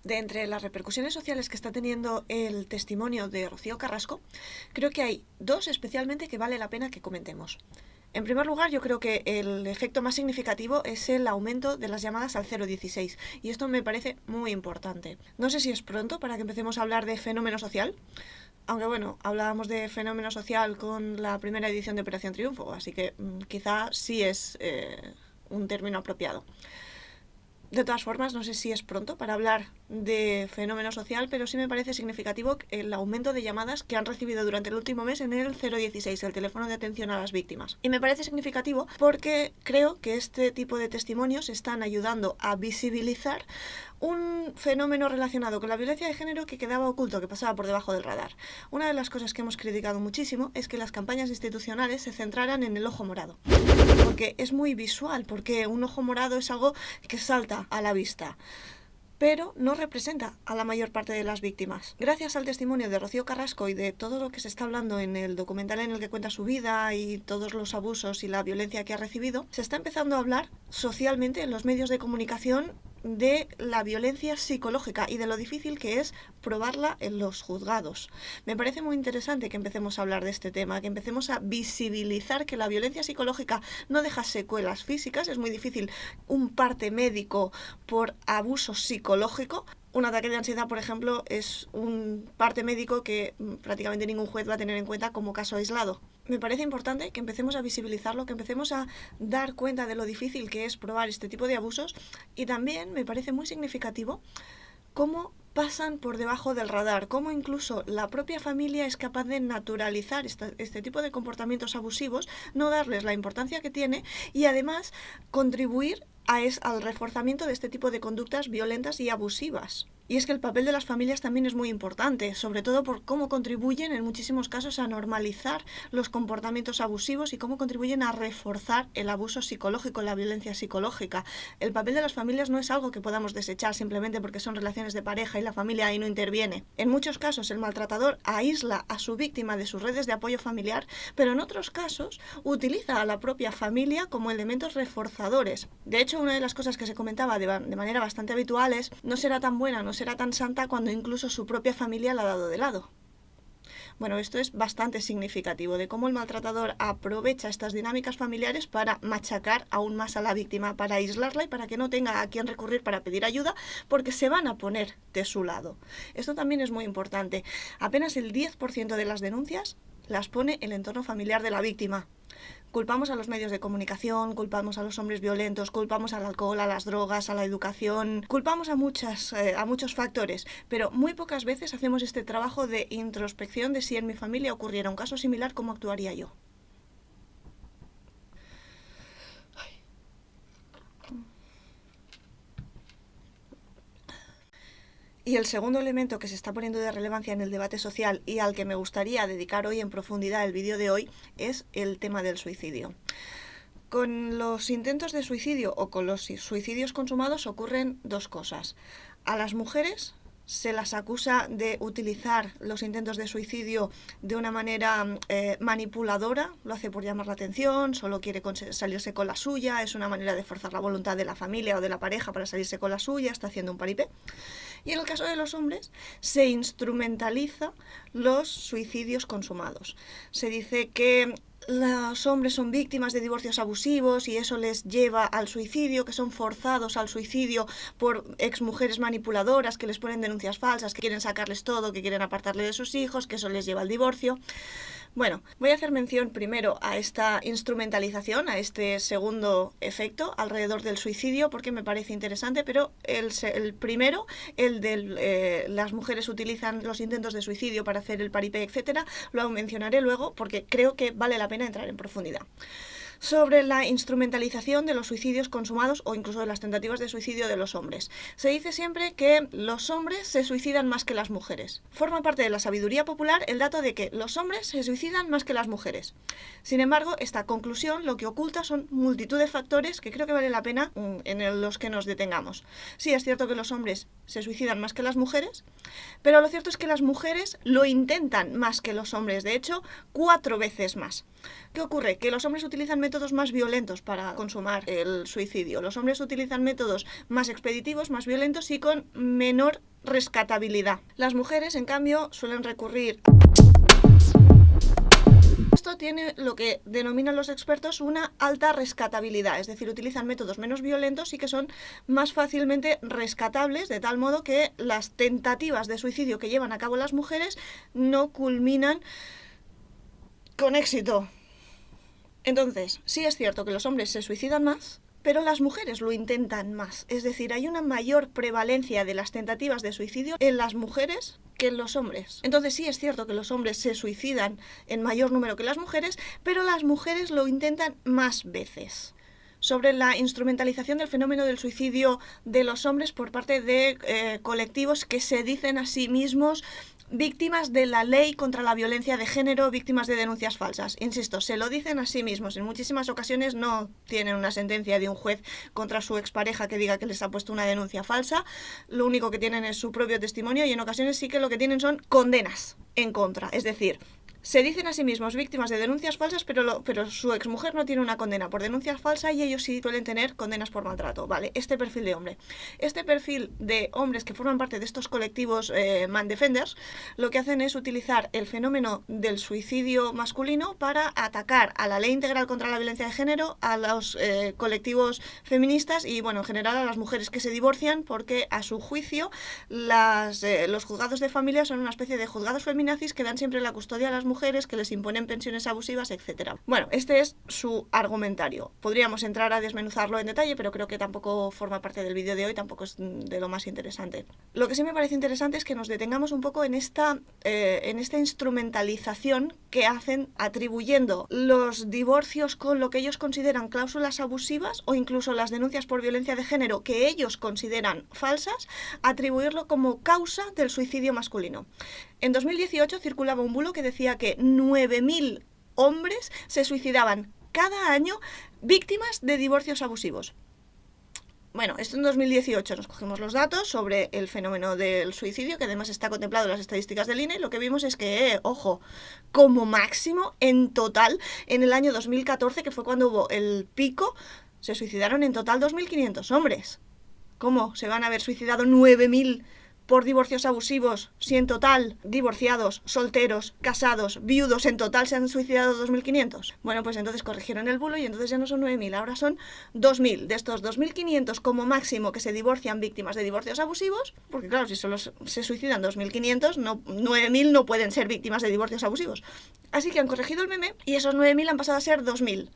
De entre las repercusiones sociales que está teniendo el testimonio de Rocío Carrasco, creo que hay dos especialmente que vale la pena que comentemos. En primer lugar, yo creo que el efecto más significativo es el aumento de las llamadas al 016, y esto me parece muy importante. No sé si es pronto para que empecemos a hablar de fenómeno social, aunque bueno, hablábamos de fenómeno social con la primera edición de Operación Triunfo, así que quizá sí es un término apropiado. De todas formas, no sé si es pronto para hablar de fenómeno social, pero sí me parece significativo el aumento de llamadas que han recibido durante el último mes en el 016, el teléfono de atención a las víctimas. Y me parece significativo porque creo que este tipo de testimonios están ayudando a visibilizar un fenómeno relacionado con la violencia de género que quedaba oculto, que pasaba por debajo del radar. Una de las cosas que hemos criticado muchísimo es que las campañas institucionales se centraran en el ojo morado, porque es muy visual, porque un ojo morado es algo que salta a la vista, pero no representa a la mayor parte de las víctimas. Gracias al testimonio de Rocío Carrasco y de todo lo que se está hablando en el documental en el que cuenta su vida y todos los abusos y la violencia que ha recibido, se está empezando a hablar socialmente en los medios de comunicación de la violencia psicológica y de lo difícil que es probarla en los juzgados. Me parece muy interesante que empecemos a hablar de este tema, que empecemos a visibilizar que la violencia psicológica no deja secuelas físicas. Es muy difícil un parte médico por abuso psicológico. Un ataque de ansiedad, por ejemplo, es un parte médico que prácticamente ningún juez va a tener en cuenta como caso aislado. Me parece importante que empecemos a visibilizarlo, que empecemos a dar cuenta de lo difícil que es probar este tipo de abusos, y también me parece muy significativo cómo pasan por debajo del radar, cómo incluso la propia familia es capaz de naturalizar este tipo de comportamientos abusivos, no darles la importancia que tiene y además contribuir al reforzamiento de este tipo de conductas violentas y abusivas. Y es que el papel de las familias también es muy importante, sobre todo por cómo contribuyen en muchísimos casos a normalizar los comportamientos abusivos y cómo contribuyen a reforzar el abuso psicológico, la violencia psicológica. El papel de las familias no es algo que podamos desechar simplemente porque son relaciones de pareja y la familia ahí no interviene. En muchos casos el maltratador aísla a su víctima de sus redes de apoyo familiar, pero en otros casos utiliza a la propia familia como elementos reforzadores. De hecho, una de las cosas que se comentaba de manera bastante habitual es: no será tan buena, no será tan santa cuando incluso su propia familia la ha dado de lado. Bueno, esto es bastante significativo de cómo el maltratador aprovecha estas dinámicas familiares para machacar aún más a la víctima, para aislarla y para que no tenga a quién recurrir para pedir ayuda, porque se van a poner de su lado. Esto también es muy importante. Apenas el 10% de las denuncias las pone el entorno familiar de la víctima. Culpamos a los medios de comunicación, culpamos a los hombres violentos, culpamos al alcohol, a las drogas, a la educación, culpamos a muchos factores, pero muy pocas veces hacemos este trabajo de introspección de si en mi familia ocurriera un caso similar, ¿cómo actuaría yo? Y el segundo elemento que se está poniendo de relevancia en el debate social y al que me gustaría dedicar hoy en profundidad el vídeo de hoy es el tema del suicidio. Con los intentos de suicidio o con los suicidios consumados ocurren dos cosas. A las mujeres se las acusa de utilizar los intentos de suicidio de una manera manipuladora, lo hace por llamar la atención, solo quiere salirse con la suya, es una manera de forzar la voluntad de la familia o de la pareja para salirse con la suya, está haciendo un paripé. Y en el caso de los hombres, se instrumentaliza los suicidios consumados. Se dice que los hombres son víctimas de divorcios abusivos y eso les lleva al suicidio, que son forzados al suicidio por exmujeres manipuladoras que les ponen denuncias falsas, que quieren sacarles todo, que quieren apartarle de sus hijos, que eso les lleva al divorcio. Bueno, voy a hacer mención primero a esta instrumentalización, a este segundo efecto alrededor del suicidio, porque me parece interesante, pero el primero, el de las mujeres utilizan los intentos de suicidio para hacer el paripé, etcétera, lo mencionaré luego porque creo que vale la pena entrar en profundidad. Sobre la instrumentalización de los suicidios consumados o incluso de las tentativas de suicidio de los hombres. Se dice siempre que los hombres se suicidan más que las mujeres. Forma parte de la sabiduría popular el dato de que los hombres se suicidan más que las mujeres. Sin embargo, esta conclusión lo que oculta son multitud de factores que creo que vale la pena en los que nos detengamos. Sí, es cierto que los hombres se suicidan más que las mujeres, pero lo cierto es que las mujeres lo intentan más que los hombres, de hecho, 4 veces más. ¿Qué ocurre? Que los hombres utilizan métodos más violentos para consumar el suicidio. Los hombres utilizan métodos más expeditivos, más violentos y con menor rescatabilidad. Las mujeres, en cambio, suelen recurrir... Esto tiene lo que denominan los expertos una alta rescatabilidad, es decir, utilizan métodos menos violentos y que son más fácilmente rescatables, de tal modo que las tentativas de suicidio que llevan a cabo las mujeres no culminan con éxito. Entonces, sí es cierto que los hombres se suicidan más, pero las mujeres lo intentan más. Es decir, hay una mayor prevalencia de las tentativas de suicidio en las mujeres que en los hombres. Entonces sí es cierto que los hombres se suicidan en mayor número que las mujeres, pero las mujeres lo intentan más veces. Sobre la instrumentalización del fenómeno del suicidio de los hombres por parte de colectivos que se dicen a sí mismos víctimas de la ley contra la violencia de género, víctimas de denuncias falsas. Insisto, se lo dicen a sí mismos. En muchísimas ocasiones no tienen una sentencia de un juez contra su expareja que diga que les ha puesto una denuncia falsa. Lo único que tienen es su propio testimonio y en ocasiones sí que lo que tienen son condenas en contra. Es decir, se dicen a sí mismos víctimas de denuncias falsas, pero su exmujer no tiene una condena por denuncia falsa y ellos sí suelen tener condenas por maltrato. Vale, este perfil de hombre. Este perfil de hombres que forman parte de estos colectivos man defenders, lo que hacen es utilizar el fenómeno del suicidio masculino para atacar a la ley integral contra la violencia de género, a los colectivos feministas y, bueno, en general a las mujeres que se divorcian porque, a su juicio, los juzgados de familia son una especie de juzgados feminazis que dan siempre la custodia a las mujeres, que les imponen pensiones abusivas, etc. Bueno, este es su argumentario. Podríamos entrar a desmenuzarlo en detalle, pero creo que tampoco forma parte del vídeo de hoy, tampoco es de lo más interesante. Lo que sí me parece interesante es que nos detengamos un poco en esta instrumentalización que hacen atribuyendo los divorcios con lo que ellos consideran cláusulas abusivas o incluso las denuncias por violencia de género que ellos consideran falsas, atribuirlo como causa del suicidio masculino. En 2018 circulaba un bulo que decía que 9.000 hombres se suicidaban cada año víctimas de divorcios abusivos. Bueno, esto en 2018 nos cogimos los datos sobre el fenómeno del suicidio, que además está contemplado en las estadísticas del INE, y lo que vimos es que, ojo, como máximo, en total, en el año 2014, que fue cuando hubo el pico, se suicidaron en total 2.500 hombres. ¿Cómo se van a haber suicidado 9.000 por divorcios abusivos, si en total divorciados, solteros, casados, viudos, en total se han suicidado 2.500? Bueno, pues entonces corrigieron el bulo y entonces ya no son 9.000, ahora son 2.000. De estos 2.500 como máximo que se divorcian víctimas de divorcios abusivos, porque claro, si solo se suicidan 2.500, 9.000 no pueden ser víctimas de divorcios abusivos. Así que han corregido el meme y esos 9.000 han pasado a ser 2.000.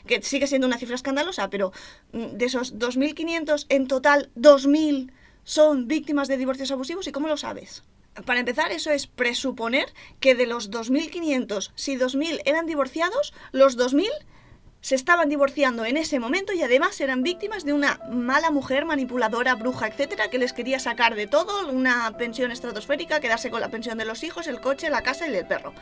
Que sigue siendo una cifra escandalosa, pero de esos 2.500, en total 2.000 son víctimas de divorcios abusivos. ¿Y cómo lo sabes? Para empezar, eso es presuponer que de los 2.500, si 2.000 eran divorciados, los 2.000 se estaban divorciando en ese momento y además eran víctimas de una mala mujer, manipuladora, bruja, etcétera, que les quería sacar de todo, una pensión estratosférica, quedarse con la pensión de los hijos, el coche, la casa y el perro.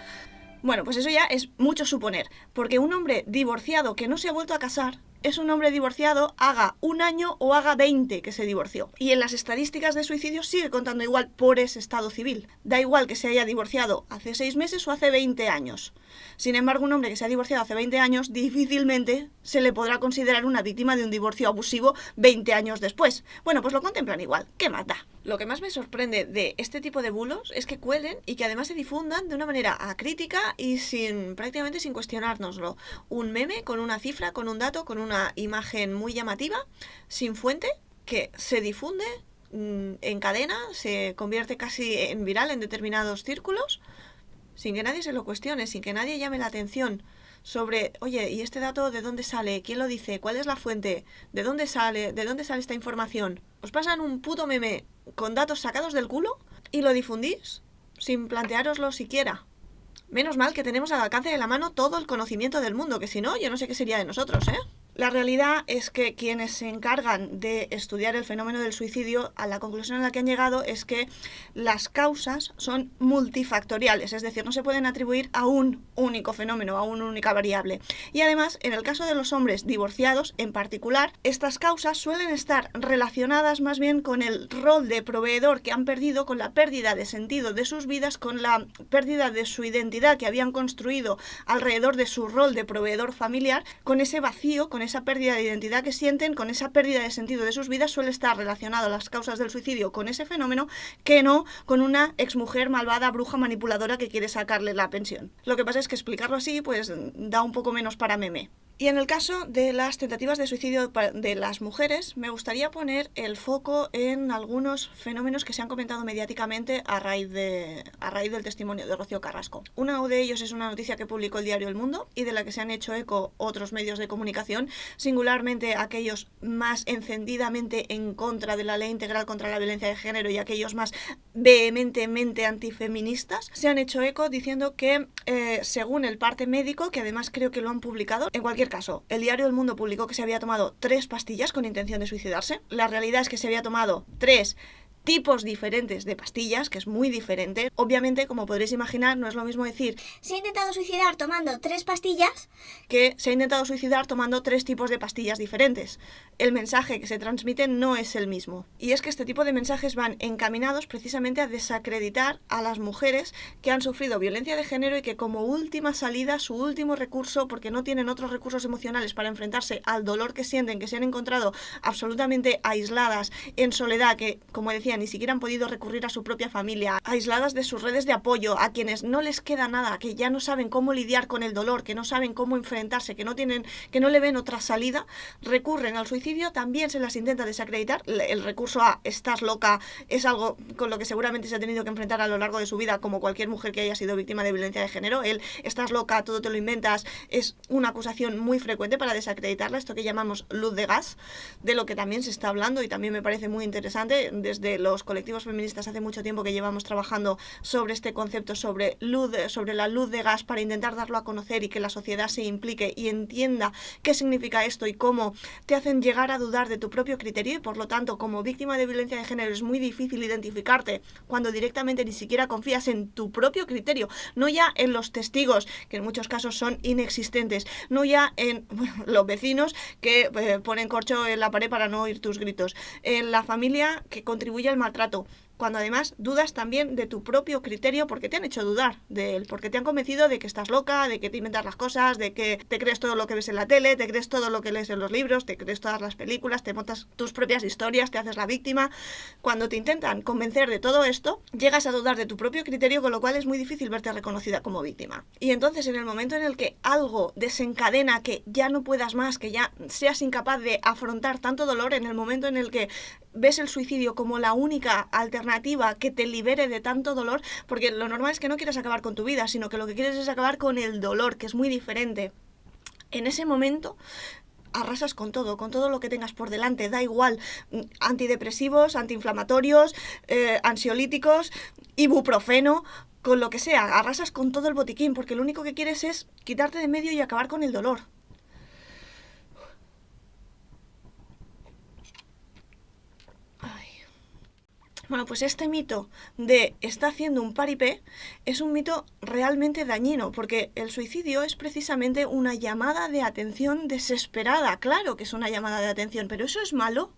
Bueno, pues eso ya es mucho suponer, porque un hombre divorciado que no se ha vuelto a casar es un hombre divorciado haga un año o haga 20 que se divorció. Y en las estadísticas de suicidio sigue contando igual por ese estado civil. Da igual que se haya divorciado hace 6 meses o hace 20 años. Sin embargo, un hombre que se ha divorciado hace 20 años difícilmente se le podrá considerar una víctima de un divorcio abusivo 20 años después. Bueno, pues lo contemplan igual. ¿Qué más da? Lo que más me sorprende de este tipo de bulos es que cuelen y que además se difundan de una manera acrítica y prácticamente sin cuestionárnoslo. Un meme con una cifra, con un dato, con una imagen muy llamativa, sin fuente, que se difunde en cadena, se convierte casi en viral en determinados círculos, sin que nadie se lo cuestione, sin que nadie llame la atención sobre, oye, ¿y este dato de dónde sale? ¿Quién lo dice? ¿Cuál es la fuente? ¿De dónde sale? ¿De dónde sale esta información? ¿Os pasan un puto meme con datos sacados del culo y lo difundís sin planteároslo siquiera? Menos mal que tenemos al alcance de la mano todo el conocimiento del mundo, que si no, yo no sé qué sería de nosotros, ¿eh? La realidad es que quienes se encargan de estudiar el fenómeno del suicidio, a la conclusión a la que han llegado es que las causas son multifactoriales, es decir, no se pueden atribuir a un único fenómeno, a una única variable. Y además, en el caso de los hombres divorciados, en particular, estas causas suelen estar relacionadas más bien con el rol de proveedor que han perdido, con la pérdida de sentido de sus vidas, con la pérdida de su identidad que habían construido alrededor de su rol de proveedor familiar, con ese vacío, con esa pérdida de identidad que sienten, con esa pérdida de sentido de sus vidas. Suele estar relacionado las causas del suicidio con ese fenómeno, que no con una exmujer malvada, bruja, manipuladora que quiere sacarle la pensión. Lo que pasa es que explicarlo así pues da un poco menos para meme. Y en el caso de las tentativas de suicidio de las mujeres, me gustaría poner el foco en algunos fenómenos que se han comentado mediáticamente a raíz del testimonio de Rocío Carrasco. Uno de ellos es una noticia que publicó el diario El Mundo y de la que se han hecho eco otros medios de comunicación, singularmente aquellos más encendidamente en contra de la ley integral contra la violencia de género y aquellos más vehementemente antifeministas. Se han hecho eco diciendo que, según el parte médico, que además creo que lo han publicado, en cualquier caso, el diario El Mundo publicó que se había tomado 3 pastillas con intención de suicidarse. La realidad es que se había tomado 3 tipos diferentes de pastillas, que es muy diferente. Obviamente, como podréis imaginar, no es lo mismo decir se ha intentado suicidar tomando 3 pastillas que se ha intentado suicidar tomando 3 tipos de pastillas diferentes. El mensaje que se transmite no es el mismo. Y es que este tipo de mensajes van encaminados precisamente a desacreditar a las mujeres que han sufrido violencia de género y que como última salida, su último recurso, porque no tienen otros recursos emocionales para enfrentarse al dolor que sienten, que se han encontrado absolutamente aisladas, en soledad, que, como decía, ni siquiera han podido recurrir a su propia familia, aisladas de sus redes de apoyo, a quienes no les queda nada, que ya no saben cómo lidiar con el dolor, que no saben cómo enfrentarse, que no le ven otra salida, recurren al suicidio. También se las intenta desacreditar. El recurso a estás loca es algo con lo que seguramente se ha tenido que enfrentar a lo largo de su vida, como cualquier mujer que haya sido víctima de violencia de género. El estás loca, todo te lo inventas, es una acusación muy frecuente para desacreditarla, esto que llamamos luz de gas, de lo que también se está hablando y también me parece muy interesante. Desde los colectivos feministas hace mucho tiempo que llevamos trabajando sobre este concepto, sobre la luz de gas, para intentar darlo a conocer y que la sociedad se implique y entienda qué significa esto y cómo te hacen llegar a dudar de tu propio criterio. Y por lo tanto, como víctima de violencia de género es muy difícil identificarte cuando directamente ni siquiera confías en tu propio criterio, no ya en los testigos, que en muchos casos son inexistentes, no ya en los vecinos que ponen corcho en la pared para no oír tus gritos, en la familia que contribuye al maltrato, cuando además dudas también de tu propio criterio porque te han hecho dudar de él, porque te han convencido de que estás loca, de que te inventas las cosas, de que te crees todo lo que ves en la tele, te crees todo lo que lees en los libros, te crees todas las películas, te montas tus propias historias, te haces la víctima. Cuando te intentan convencer de todo esto, llegas a dudar de tu propio criterio, con lo cual es muy difícil verte reconocida como víctima. Y entonces, en el momento en el que algo desencadena que ya no puedas más, que ya seas incapaz de afrontar tanto dolor, en el momento en el que ves el suicidio como la única alternativa que te libere de tanto dolor, porque lo normal es que no quieras acabar con tu vida, sino que lo que quieres es acabar con el dolor, que es muy diferente. En ese momento arrasas con todo lo que tengas por delante, da igual, antidepresivos, antiinflamatorios, ansiolíticos, ibuprofeno, con lo que sea, arrasas con todo el botiquín, porque lo único que quieres es quitarte de medio y acabar con el dolor. Bueno, pues este mito de está haciendo un paripé es un mito realmente dañino, porque el suicidio es precisamente una llamada de atención desesperada. Claro que es una llamada de atención, pero ¿eso es malo?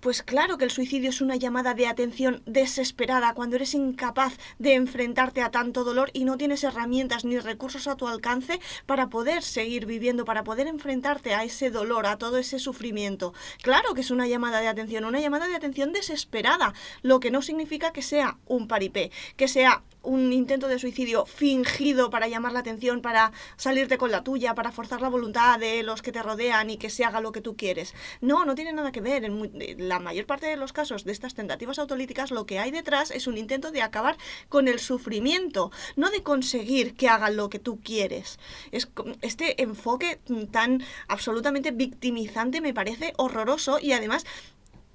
Pues claro que el suicidio es una llamada de atención desesperada cuando eres incapaz de enfrentarte a tanto dolor y no tienes herramientas ni recursos a tu alcance para poder seguir viviendo, para poder enfrentarte a ese dolor, a todo ese sufrimiento. Claro que es una llamada de atención desesperada, lo que no significa que sea un paripé, que sea un intento de suicidio fingido para llamar la atención, para salirte con la tuya, para forzar la voluntad de los que te rodean y que se haga lo que tú quieres. No, no tiene nada que ver. En la mayor parte de los casos de estas tentativas autolíticas, lo que hay detrás es un intento de acabar con el sufrimiento, no de conseguir que hagan lo que tú quieres. Este enfoque tan absolutamente victimizante me parece horroroso y además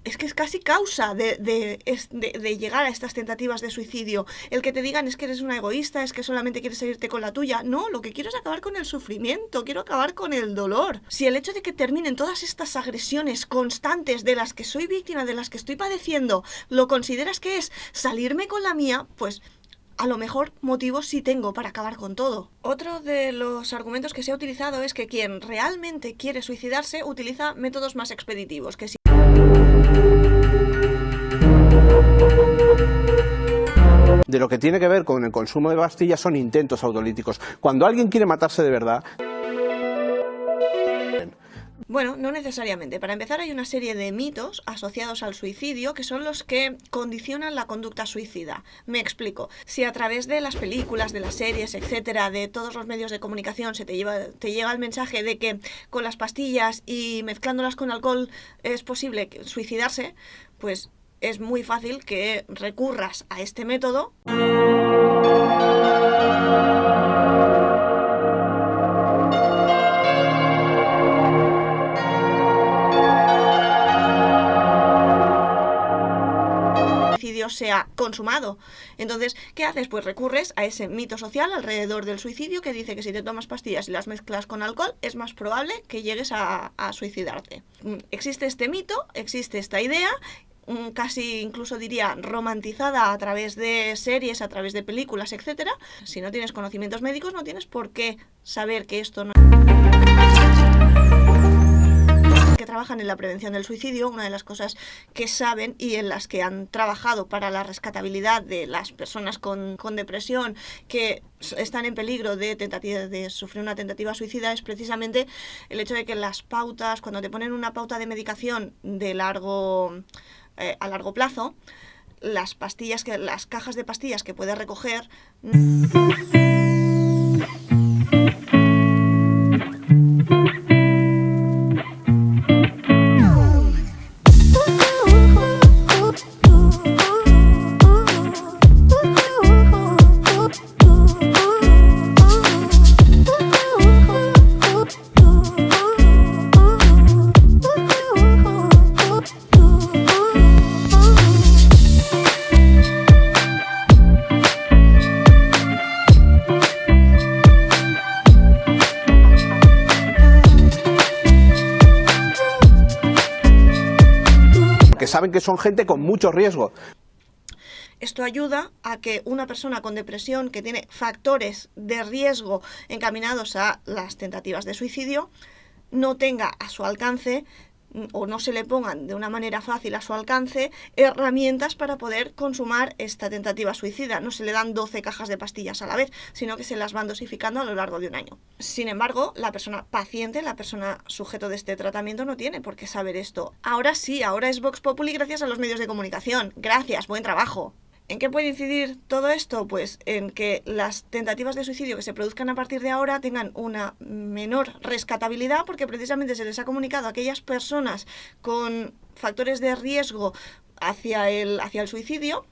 es que es casi causa de llegar a estas tentativas de suicidio. El que te digan es que eres una egoísta, es que solamente quieres salirte con la tuya. No, lo que quiero es acabar con el sufrimiento, quiero acabar con el dolor. Si el hecho de que terminen todas estas agresiones constantes de las que soy víctima, de las que estoy padeciendo, lo consideras que es salirme con la mía, pues a lo mejor motivos sí tengo para acabar con todo. Otro de los argumentos que se ha utilizado es que quien realmente quiere suicidarse utiliza métodos más expeditivos, que si de lo que tiene que ver con el consumo de pastillas son intentos autolíticos. Cuando alguien quiere matarse de verdad... Bueno, no necesariamente. Para empezar, hay una serie de mitos asociados al suicidio que son los que condicionan la conducta suicida. Me explico. Si a través de las películas, de las series, etcétera, de todos los medios de comunicación te llega el mensaje de que con las pastillas y mezclándolas con alcohol es posible suicidarse, pues es muy fácil que recurras a este método. Sea consumado. Entonces, ¿qué haces? Pues recurres a ese mito social alrededor del suicidio que dice que si te tomas pastillas y las mezclas con alcohol es más probable que llegues a suicidarte. Existe este mito, existe esta idea, casi incluso diría romantizada a través de series, a través de películas, etcétera. Si no tienes conocimientos médicos no tienes por qué saber que esto no... que trabajan en la prevención del suicidio, una de las cosas que saben y en las que han trabajado para la rescatabilidad de las personas con depresión que están en peligro de sufrir una tentativa suicida es precisamente el hecho de que las pautas, cuando te ponen una pauta de medicación a largo plazo, las cajas de pastillas que puedes recoger que saben que son gente con mucho riesgo. Esto ayuda a que una persona con depresión que tiene factores de riesgo encaminados a las tentativas de suicidio no tenga a su alcance o no se le pongan de una manera fácil a su alcance herramientas para poder consumar esta tentativa suicida. No se le dan 12 cajas de pastillas a la vez, sino que se las van dosificando a lo largo de un año. Sin embargo, la persona paciente, la persona sujeto de este tratamiento no tiene por qué saber esto. Ahora sí, ahora es Vox Populi gracias a los medios de comunicación. Gracias, buen trabajo. ¿En qué puede incidir todo esto? Pues en que las tentativas de suicidio que se produzcan a partir de ahora tengan una menor rescatabilidad porque precisamente se les ha comunicado a aquellas personas con factores de riesgo hacia el suicidio.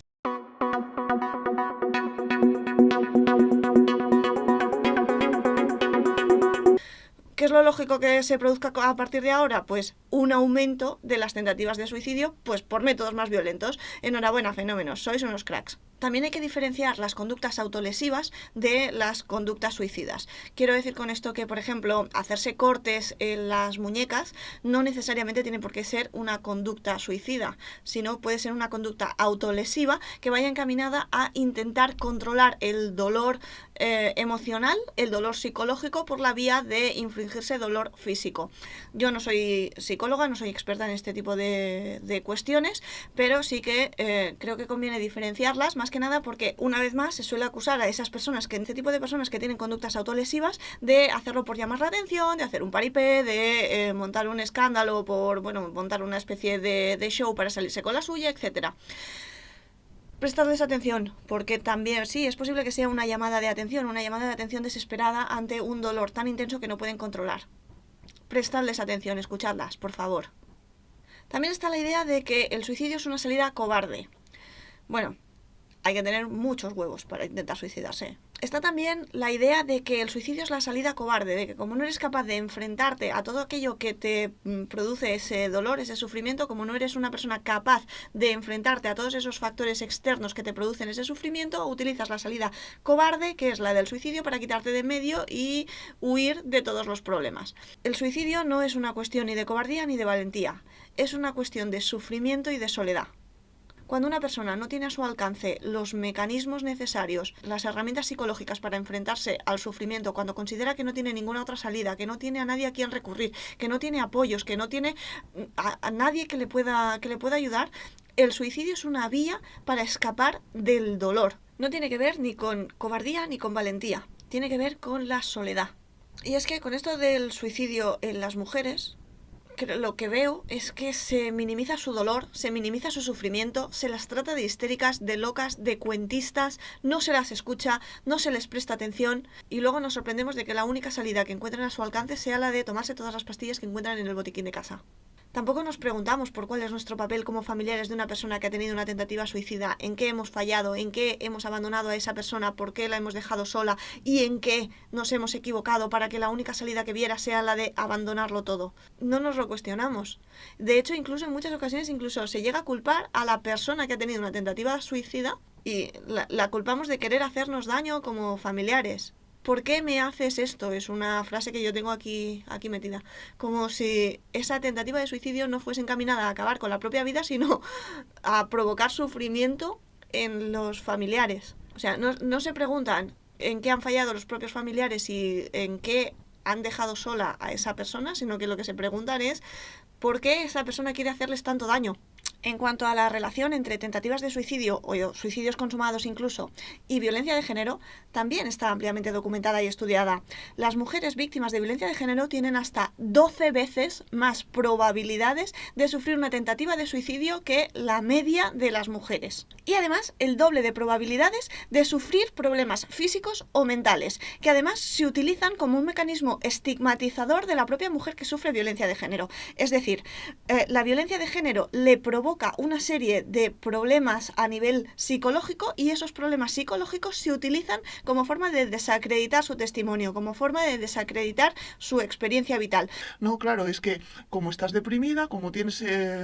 ¿Qué es lo lógico que se produzca a partir de ahora? Pues un aumento de las tentativas de suicidio, pues por métodos más violentos. Enhorabuena, fenómenos, sois unos cracks. También hay que diferenciar las conductas autolesivas de las conductas suicidas. Quiero decir con esto que, por ejemplo, hacerse cortes en las muñecas no necesariamente tiene por qué ser una conducta suicida, sino puede ser una conducta autolesiva que vaya encaminada a intentar controlar el dolor emocional, el dolor psicológico por la vía de infligirse dolor físico. Yo no soy psicóloga, no soy experta en este tipo de cuestiones, pero sí que creo que conviene diferenciarlas, más que nada porque una vez más se suele acusar a esas personas, este tipo de personas que tienen conductas autolesivas, de hacerlo por llamar la atención, de hacer un paripé, de montar un escándalo por, montar una especie de show para salirse con la suya, etcétera. Prestadles atención, porque también sí, es posible que sea una llamada de atención desesperada ante un dolor tan intenso que no pueden controlar. Prestadles atención, escuchadlas, por favor. También está la idea de que el suicidio es una salida cobarde. Bueno, hay que tener muchos huevos para intentar suicidarse. Está también la idea de que el suicidio es la salida cobarde, de que como no eres capaz de enfrentarte a todo aquello que te produce ese dolor, ese sufrimiento, como no eres una persona capaz de enfrentarte a todos esos factores externos que te producen ese sufrimiento, utilizas la salida cobarde, que es la del suicidio, para quitarte de en medio y huir de todos los problemas. El suicidio no es una cuestión ni de cobardía ni de valentía, es una cuestión de sufrimiento y de soledad. Cuando una persona no tiene a su alcance los mecanismos necesarios, las herramientas psicológicas para enfrentarse al sufrimiento, cuando considera que no tiene ninguna otra salida, que no tiene a nadie a quien recurrir, que no tiene apoyos, que no tiene a nadie que le pueda ayudar, el suicidio es una vía para escapar del dolor. No tiene que ver ni con cobardía ni con valentía, tiene que ver con la soledad. Y es que con esto del suicidio en las mujeres, lo que veo es que se minimiza su dolor, se minimiza su sufrimiento, se las trata de histéricas, de locas, de cuentistas, no se las escucha, no se les presta atención y luego nos sorprendemos de que la única salida que encuentran a su alcance sea la de tomarse todas las pastillas que encuentran en el botiquín de casa. Tampoco nos preguntamos por cuál es nuestro papel como familiares de una persona que ha tenido una tentativa suicida, en qué hemos fallado, en qué hemos abandonado a esa persona, por qué la hemos dejado sola y en qué nos hemos equivocado para que la única salida que viera sea la de abandonarlo todo. No nos lo cuestionamos. De hecho, incluso en muchas ocasiones incluso se llega a culpar a la persona que ha tenido una tentativa suicida y la culpamos de querer hacernos daño como familiares. ¿Por qué me haces esto? Es una frase que yo tengo aquí metida. Como si esa tentativa de suicidio no fuese encaminada a acabar con la propia vida, sino a provocar sufrimiento en los familiares. O sea, no se preguntan en qué han fallado los propios familiares y en qué han dejado sola a esa persona, sino que lo que se preguntan es ¿por qué esa persona quiere hacerles tanto daño? En cuanto a la relación entre tentativas de suicidio o suicidios consumados incluso y violencia de género, también está ampliamente documentada y estudiada. Las mujeres víctimas de violencia de género tienen hasta 12 veces más probabilidades de sufrir una tentativa de suicidio que la media de las mujeres. Y además el doble de probabilidades de sufrir problemas físicos o mentales, que además se utilizan como un mecanismo estigmatizador de la propia mujer que sufre violencia de género. Es decir, la violencia de género le provoca una serie de problemas a nivel psicológico y esos problemas psicológicos se utilizan como forma de desacreditar su testimonio, como forma de desacreditar su experiencia vital. No, claro, es que como estás deprimida, como tienes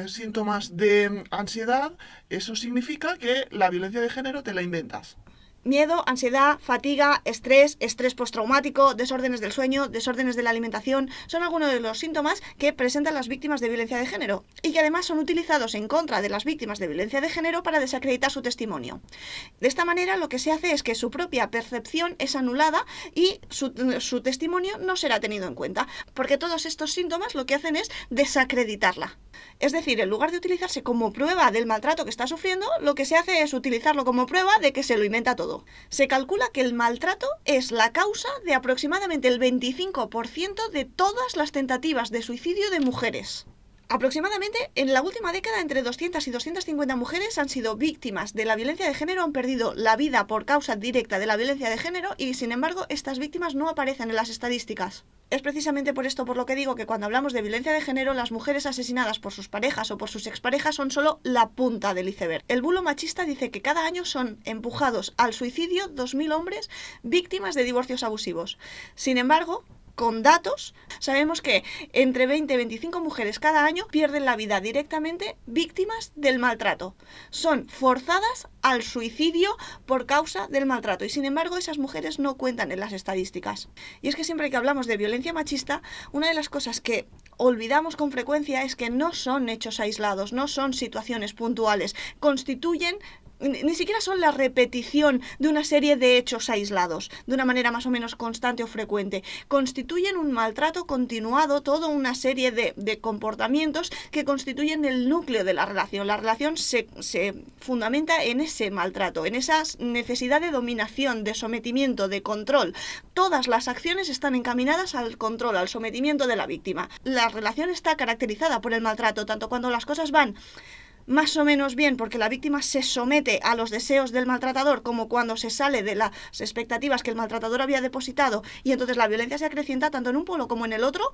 síntomas de ansiedad, eso significa que la violencia de género te la inventas. Miedo, ansiedad, fatiga, estrés postraumático, desórdenes del sueño, desórdenes de la alimentación, son algunos de los síntomas que presentan las víctimas de violencia de género y que además son utilizados en contra de las víctimas de violencia de género para desacreditar su testimonio. De esta manera lo que se hace es que su propia percepción es anulada y su testimonio no será tenido en cuenta, porque todos estos síntomas lo que hacen es desacreditarla. Es decir, en lugar de utilizarse como prueba del maltrato que está sufriendo, lo que se hace es utilizarlo como prueba de que se lo inventa todo. Se calcula que el maltrato es la causa de aproximadamente el 25% de todas las tentativas de suicidio de mujeres. Aproximadamente en la última década entre 200 y 250 mujeres han sido víctimas de la violencia de género, han perdido la vida por causa directa de la violencia de género y sin embargo estas víctimas no aparecen en las estadísticas. Es precisamente por esto por lo que digo que cuando hablamos de violencia de género, las mujeres asesinadas por sus parejas o por sus exparejas son solo la punta del iceberg. El bulo machista dice que cada año son empujados al suicidio 2.000 hombres víctimas de divorcios abusivos. Sin embargo, con datos, sabemos que entre 20 y 25 mujeres cada año pierden la vida directamente víctimas del maltrato. Son forzadas al suicidio por causa del maltrato y sin embargo esas mujeres no cuentan en las estadísticas. Y es que siempre que hablamos de violencia machista, una de las cosas que olvidamos con frecuencia es que no son hechos aislados, no son situaciones puntuales, constituyen ni siquiera son la repetición de una serie de hechos aislados, de una manera más o menos constante o frecuente. Constituyen un maltrato continuado, toda una serie de comportamientos que constituyen el núcleo de la relación. La relación se fundamenta en ese maltrato, en esa necesidad de dominación, de sometimiento, de control. Todas las acciones están encaminadas al control, al sometimiento de la víctima. La relación está caracterizada por el maltrato, tanto cuando las cosas van más o menos bien porque la víctima se somete a los deseos del maltratador, como cuando se sale de las expectativas que el maltratador había depositado y entonces la violencia se acrecienta tanto en un polo como en el otro.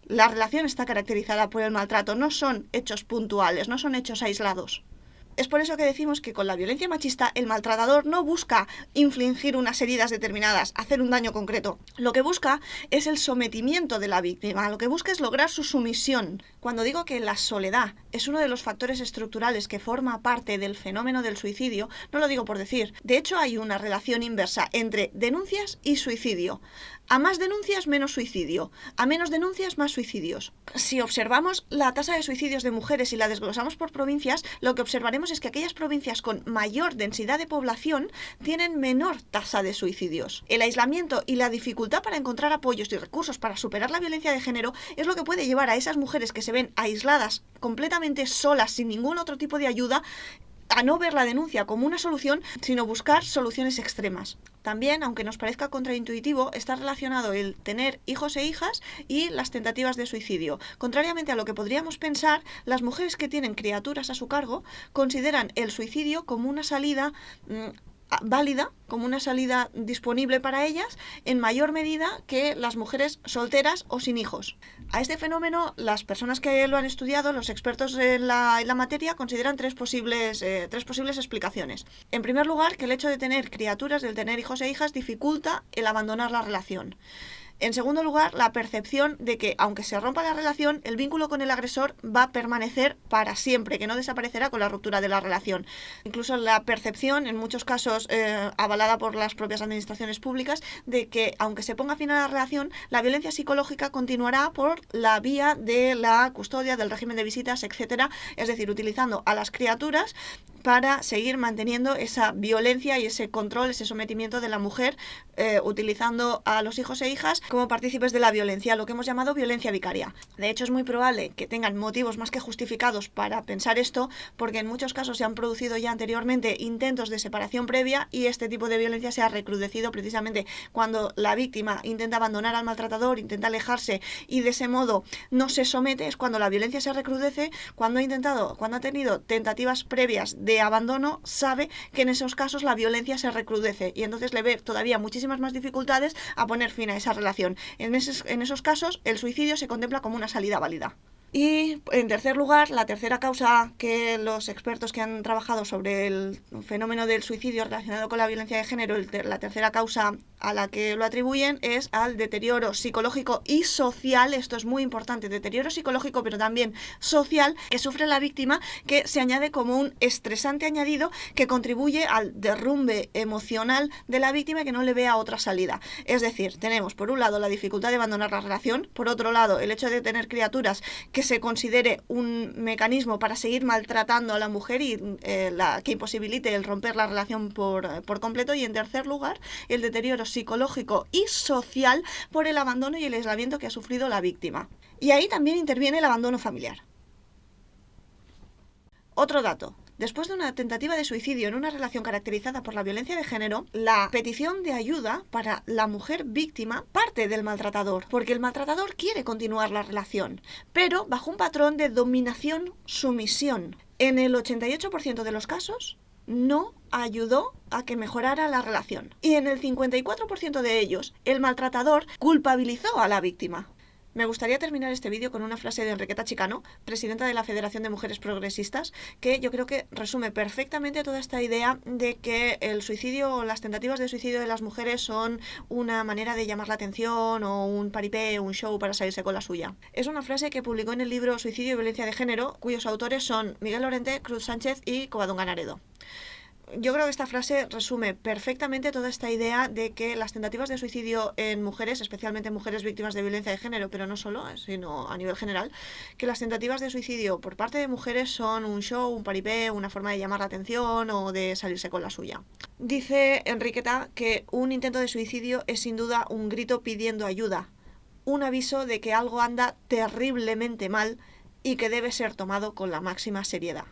La relación está caracterizada por el maltrato, no son hechos puntuales, no son hechos aislados. Es por eso que decimos que con la violencia machista el maltratador no busca infligir unas heridas determinadas, hacer un daño concreto. Lo que busca es el sometimiento de la víctima, lo que busca es lograr su sumisión. Cuando digo que la soledad es uno de los factores estructurales que forma parte del fenómeno del suicidio, no lo digo por decir. De hecho, hay una relación inversa entre denuncias y suicidio. A más denuncias, menos suicidio. A menos denuncias, más suicidios. Si observamos la tasa de suicidios de mujeres y la desglosamos por provincias, lo que observaremos es que aquellas provincias con mayor densidad de población tienen menor tasa de suicidios. El aislamiento y la dificultad para encontrar apoyos y recursos para superar la violencia de género es lo que puede llevar a esas mujeres que se ven aisladas, completamente solas, sin ningún otro tipo de ayuda, a no ver la denuncia como una solución, sino buscar soluciones extremas. También, aunque nos parezca contraintuitivo, está relacionado el tener hijos e hijas y las tentativas de suicidio. Contrariamente a lo que podríamos pensar, las mujeres que tienen criaturas a su cargo consideran el suicidio como una salida válida, como una salida disponible para ellas, en mayor medida que las mujeres solteras o sin hijos. A este fenómeno, las personas que lo han estudiado, los expertos en la materia, consideran tres posibles explicaciones. En primer lugar, que el hecho de tener criaturas, de tener hijos e hijas, dificulta el abandonar la relación. En segundo lugar, la percepción de que, aunque se rompa la relación, el vínculo con el agresor va a permanecer para siempre, que no desaparecerá con la ruptura de la relación. Incluso la percepción, en muchos casos avalada por las propias administraciones públicas, de que, aunque se ponga fin a la relación, la violencia psicológica continuará por la vía de la custodia, del régimen de visitas, etcétera, es decir, utilizando a las criaturas para seguir manteniendo esa violencia y ese control, ese sometimiento de la mujer, utilizando a los hijos e hijas como partícipes de la violencia, lo que hemos llamado violencia vicaria. De hecho, es muy probable que tengan motivos más que justificados para pensar esto, porque en muchos casos se han producido ya anteriormente intentos de separación previa y este tipo de violencia se ha recrudecido precisamente cuando la víctima intenta abandonar al maltratador, intenta alejarse y de ese modo no se somete. Es cuando la violencia se recrudece, cuando ha tenido tentativas previas de abandono, sabe que en esos casos la violencia se recrudece y entonces le ve todavía muchísimas más dificultades a poner fin a esa relación. En esos casos, el suicidio se contempla como una salida válida. Y en tercer lugar, la tercera causa que los expertos que han trabajado sobre el fenómeno del suicidio relacionado con la violencia de género, la tercera causa a la que lo atribuyen es al deterioro psicológico y social. Esto es muy importante, deterioro psicológico pero también social, que sufre la víctima, que se añade como un estresante añadido que contribuye al derrumbe emocional de la víctima y que no le vea otra salida. Es decir, tenemos por un lado la dificultad de abandonar la relación, por otro lado el hecho de tener criaturas que se considere un mecanismo para seguir maltratando a la mujer y que imposibilite el romper la relación por completo, y en tercer lugar el deterioro psicológico y social por el abandono y el aislamiento que ha sufrido la víctima. Y ahí también interviene el abandono familiar. Otro dato. Después de una tentativa de suicidio en una relación caracterizada por la violencia de género, la petición de ayuda para la mujer víctima parte del maltratador, porque el maltratador quiere continuar la relación, pero bajo un patrón de dominación-sumisión. En el 88% de los casos, no ayudó a que mejorara la relación. Y en el 54% de ellos, el maltratador culpabilizó a la víctima. Me gustaría terminar este vídeo con una frase de Enriqueta Chicano, presidenta de la Federación de Mujeres Progresistas, que yo creo que resume perfectamente toda esta idea de que el suicidio o las tentativas de suicidio de las mujeres son una manera de llamar la atención o un paripé, un show para salirse con la suya. Es una frase que publicó en el libro Suicidio y Violencia de Género, cuyos autores son Miguel Lorente, Cruz Sánchez y Covadonga Naredo. Yo creo que esta frase resume perfectamente toda esta idea de que las tentativas de suicidio en mujeres, especialmente mujeres víctimas de violencia de género, pero no solo, sino a nivel general, que las tentativas de suicidio por parte de mujeres son un show, un paripé, una forma de llamar la atención o de salirse con la suya. Dice Enriqueta que un intento de suicidio es sin duda un grito pidiendo ayuda, un aviso de que algo anda terriblemente mal y que debe ser tomado con la máxima seriedad.